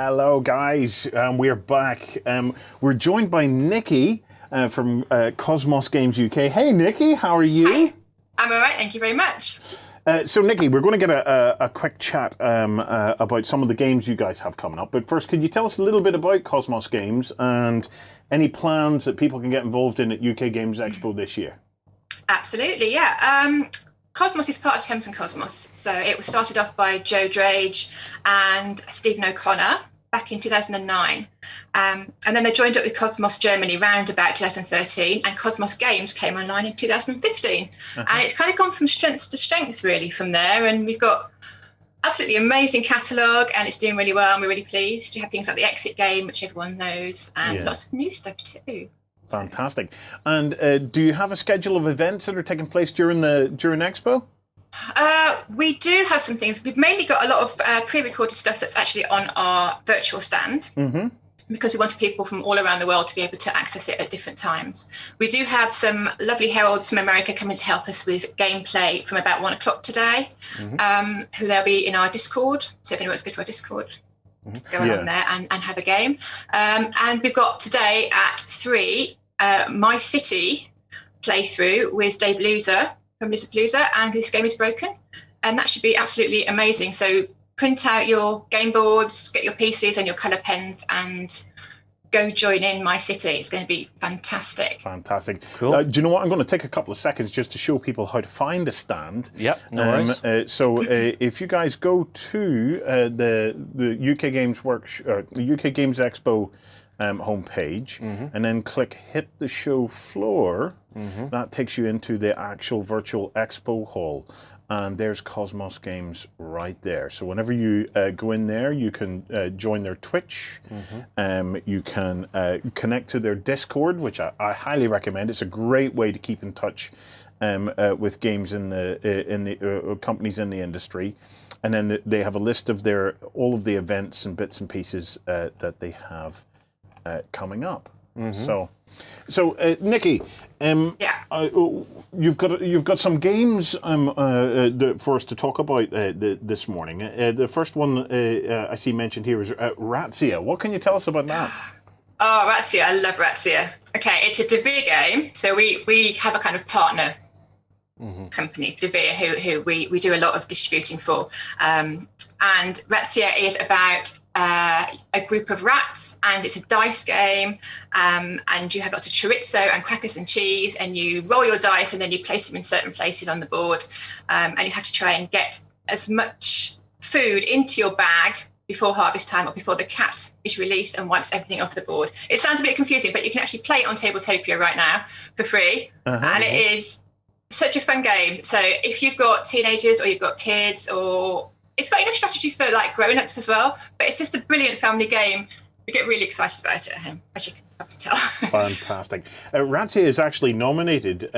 Hello, guys. We're back. We're joined by Nikki from Kosmos Games UK. Hey, Nikki, how are you? Hi. I'm all right, thank you very much. So, Nikki, we're going to get a quick chat about some of the games you guys have coming up. But first, could you tell us a little bit about Kosmos Games and any plans that people can get involved in at UK Games Expo this year? Absolutely, yeah. Kosmos is part of Thames and Kosmos. So it was started off by Joe Drage and Stephen O'Connor back in 2009. And then they joined up with Kosmos Germany round about 2013, and Kosmos Games came online in 2015. And it's kind of gone from strength to strength, really, from there. And we've got absolutely amazing catalogue, and it's doing really well, and we're really pleased. We have things like the Exit game, which everyone knows, and lots of new stuff too. Fantastic. And do you have a schedule of events that are taking place during Expo? We do have some things. We've mainly got a lot of pre-recorded stuff that's actually on our virtual stand, because we wanted people from all around the world to be able to access it at different times. We do have some lovely heralds from America coming to help us with gameplay from about 1 o'clock today, who they'll be in our Discord. So if anyone's good to our Discord, go on there and have a game. And we've got today at 3, My City playthrough with Dave Loser from Lizapalooza, and This Game is Broken. And that should be absolutely amazing. So print out your game boards, get your PCs and your colour pens, and go join in My City. It's going to be fantastic. Fantastic. Cool. Do you know what? I'm going to take a couple of seconds just to show people how to find a stand. Yep, no worries. So if you guys go to the UK Games the UK Games Expo homepage, and then click Hit the Show Floor, that takes you into the actual virtual expo hall. And there's Kosmos Games right there. So whenever you go in there, you can join their Twitch. You can connect to their Discord, which I highly recommend. It's a great way to keep in touch with games in the companies in the industry. And then they have a list of all of the events and bits and pieces that they have coming up. So Nikki, you've got some games for us to talk about this morning. The first one I see mentioned here is Ratzia. What can you tell us about that? Oh, Ratzia! I love Ratzia. Okay, it's a De Beer game. So we have a kind of partner company, De Beer, who we do a lot of distributing for. And Ratzia is about a group of rats, and it's a dice game, and you have lots of chorizo and crackers and cheese, and you roll your dice and then you place them in certain places on the board, and you have to try and get as much food into your bag before harvest time, or before the cat is released and wipes everything off the board. It sounds a bit confusing, but you can actually play it on Tabletopia right now for free, and it is such a fun game. So if you've got teenagers or you've got kids, or it's got enough strategy for like grown-ups as well, but it's just a brilliant family game. We get really excited about it at home, as you can probably tell. Fantastic. Ratzia is actually nominated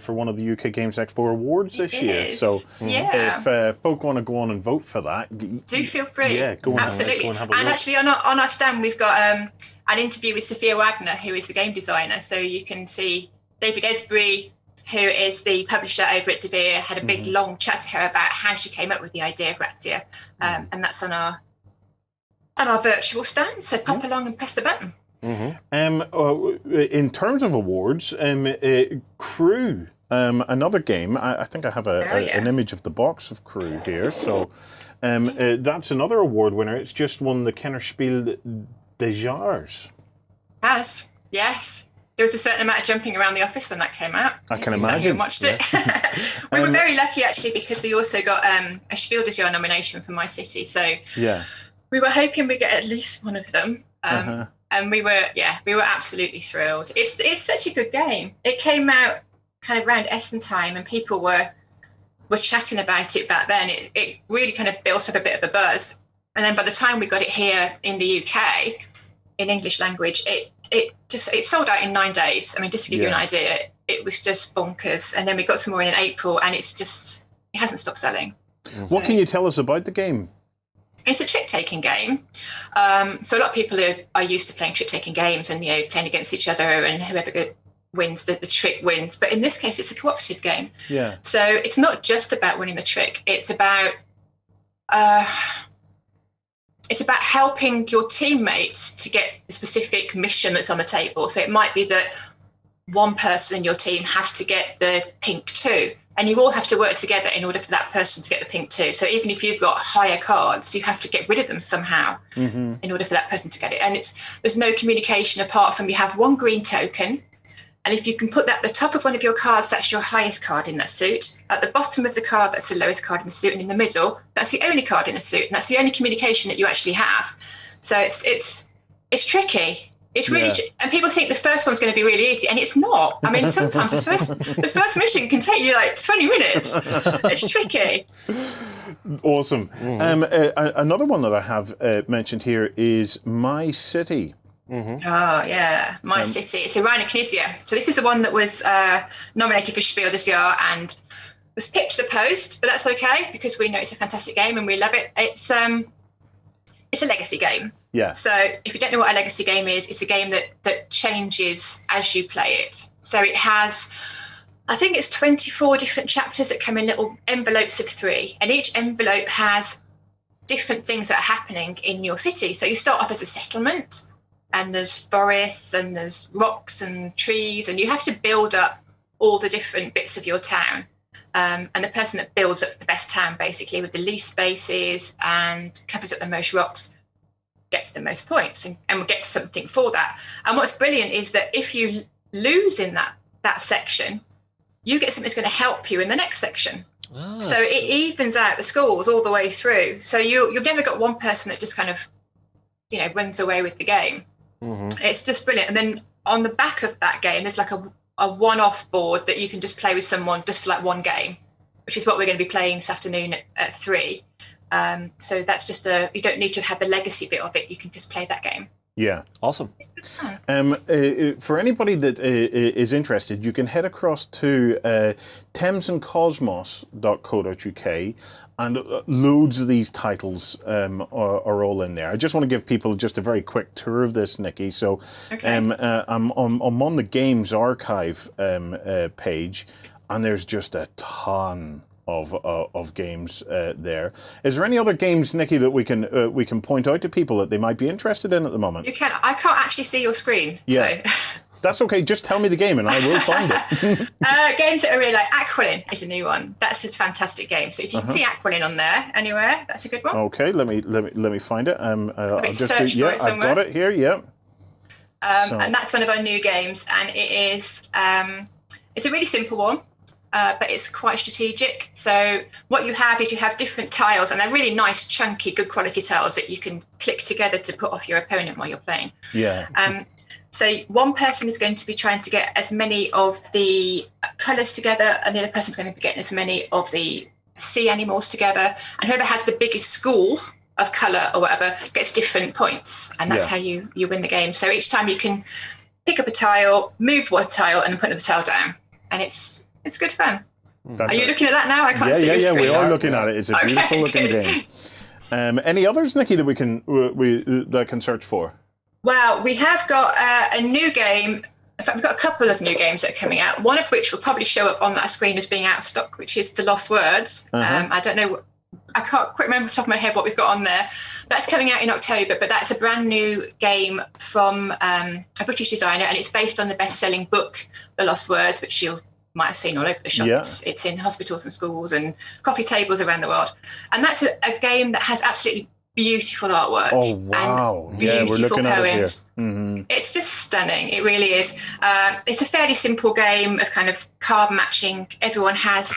for one of the UK Games Expo awards this year. So if folk want to go on and vote for that, do feel free. Yeah, go on. Absolutely. Go and have a look. Actually on our stand, we've got an interview with Sophia Wagner, who is the game designer. So you can see David Esbury, who is the publisher over at De Beer, had a big long chat to her about how she came up with the idea of Ratzia, and that's on our virtual stand. So pop along and press the button. In terms of awards, Crew, another game. I think I have an image of the box of Crew here. So that's another award winner. It's just won the Kennerspiel des Jahres. Yes. There was a certain amount of jumping around the office when that came out. I can imagine. And watched it. We were very lucky, actually, because we also got a Spiel des Jahres nomination for My City. So we were hoping we'd get at least one of them. And we were absolutely thrilled. It's such a good game. It came out kind of around Essen time, and people were chatting about it back then. It really kind of built up a bit of a buzz. And then by the time we got it here in the UK, in English language, it sold out in 9 days. I mean, just to give you an idea, it was just bonkers. And then we got some more in April, and it hasn't stopped selling. What can you tell us about the game? It's a trick-taking game. So a lot of people are used to playing trick-taking games and playing against each other, and whoever wins the trick wins. But in this case, it's a cooperative game. Yeah. So it's not just about winning the trick. It's about it's about helping your teammates to get the specific mission that's on the table. So it might be that one person in your team has to get the pink 2, and you all have to work together in order for that person to get the pink 2. So even if you've got higher cards, you have to get rid of them somehow in order for that person to get it. And there's no communication apart from you have one green token. And if you can put that at the top of one of your cards, that's your highest card in that suit. At the bottom of the card, that's the lowest card in the suit. And in the middle, that's the only card in the suit. And that's the only communication that you actually have. So it's tricky. It's really, and people think the first one's going to be really easy, and it's not. I mean, sometimes the first mission can take you like 20 minutes. It's tricky. Awesome. Another one that I have mentioned here is My City. Oh, yeah. My City. It's a Rhino Kinesia. So this is the one that was nominated for Spiel this year and was pipped to the post, but that's okay because we know it's a fantastic game and we love it. It's a legacy game. Yeah. So if you don't know what a legacy game is, it's a game that changes as you play it. So it has, I think it's 24 different chapters that come in little envelopes of 3, and each envelope has different things that are happening in your city. So you start off as a settlement, and there's forests and there's rocks and trees, and you have to build up all the different bits of your town. And the person that builds up the best town, basically, with the least spaces and covers up the most rocks, gets the most points and gets something for that. And what's brilliant is that if you lose in that section, you get something that's going to help you in the next section. Oh. So it evens out the scores all the way through. So you've never got one person that just kind of, runs away with the game. It's just brilliant. And then on the back of that game, there's like a one-off board that you can just play with someone just for like one game, which is what we're going to be playing this afternoon at 3. So that's just you don't need to have the legacy bit of it. You can just play that game. Yeah. Awesome. For anybody that is interested, you can head across to thamesandcosmos.co.uk, and loads of these titles are all in there. I just want to give people just a very quick tour of this, Nikki. So I'm on the Games Archive page, and there's just a ton of games there. Is there any other games, Nikki, that we can point out to people that they might be interested in at the moment? You can. I can't actually see your screen. Yeah. So. That's okay. Just tell me the game and I will find it. Games that are really like Aquilin is a new one. That's a fantastic game. So if you can see Aquilin on there anywhere, that's a good one. Okay, let me find it. I'll just search for it somewhere. I've got it here. Yeah. And that's one of our new games, and it is it's a really simple one. But it's quite strategic. So what you have is you have different tiles, and they're really nice, chunky, good quality tiles that you can click together to put off your opponent while you're playing. Yeah. So one person is going to be trying to get as many of the colours together, and the other person's going to be getting as many of the sea animals together. And whoever has the biggest school of colour or whatever gets different points, and that's how you win the game. So each time you can pick up a tile, move one tile, and then put another tile down, and it's good fun. Are you looking at that now? I can't see your screen. We are looking at it. It's a beautiful looking game. Any others, Nikki, that we can search for? Well, we have got a new game. In fact, we've got a couple of new games that are coming out. One of which will probably show up on that screen as being out of stock, which is The Lost Words. I don't know. I can't quite remember off the top of my head what we've got on there. That's coming out in October, but that's a brand new game from a British designer, and it's based on the best-selling book, The Lost Words, which you might have seen all over the shop. Yeah. It's in hospitals and schools and coffee tables around the world. And that's a game that has absolutely beautiful artwork. Oh, wow. And beautiful we're looking poems. At it here. It's just stunning. It really is. It's a fairly simple game of kind of card matching. Everyone has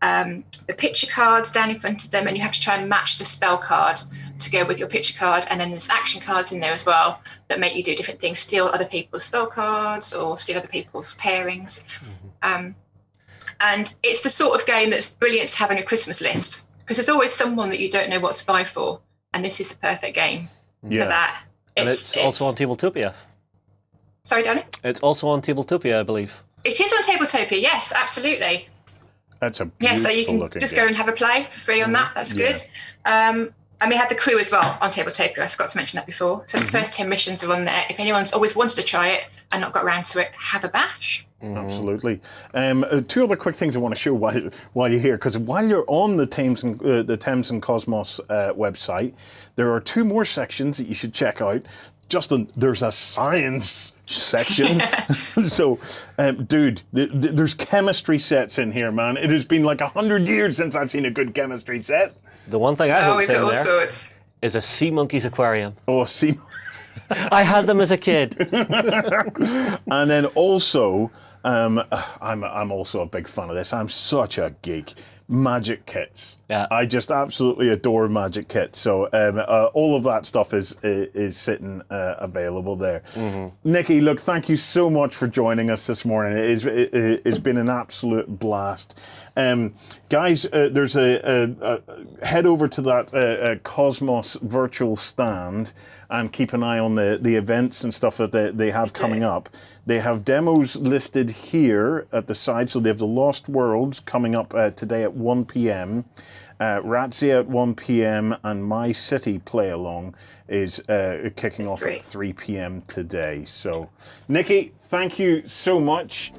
the picture cards down in front of them, and you have to try and match the spell card to go with your picture card. And then there's action cards in there as well that make you do different things, steal other people's spell cards or steal other people's pairings. And it's the sort of game that's brilliant to have on your Christmas list, because there's always someone that you don't know what to buy for, and this is the perfect game for that. It's also on Tabletopia. Sorry, darling? It's also on Tabletopia, I believe. It is on Tabletopia, yes, absolutely. That's a beautiful so you can just go and have a play for free on that. That's good. And we have the crew as well on Tabletopia. I forgot to mention that before. So the first 10 missions are on there. If anyone's always wanted to try it and not got around to it, have a bash. Absolutely. Two other quick things I want to show while you're here, because while you're on the Thames and Kosmos website, there are two more sections that you should check out. Justin, there's a science section. So, dude, there's chemistry sets in here, man. It has been like 100 years since I've seen a good chemistry set. The one thing I hope we've got all there sorts. is a sea monkey's aquarium. Oh, sea. I had them as a kid. And then also, I'm also a big fan of this. I'm such a geek. Magic kits. Yeah. I just absolutely adore magic kits. So all of that stuff is sitting available there. Nikki, look, thank you so much for joining us this morning. It's been an absolute blast. Guys, there's a head over to that Cosmos virtual stand and keep an eye on the events and stuff that they have coming up. They have demos listed here at the side. So they have the Lost Worlds coming up today at 1 p.m. Ratzia at 1 p.m. and My City Play Along is kicking off at 3 p.m. today. So, Nikki, thank you so much.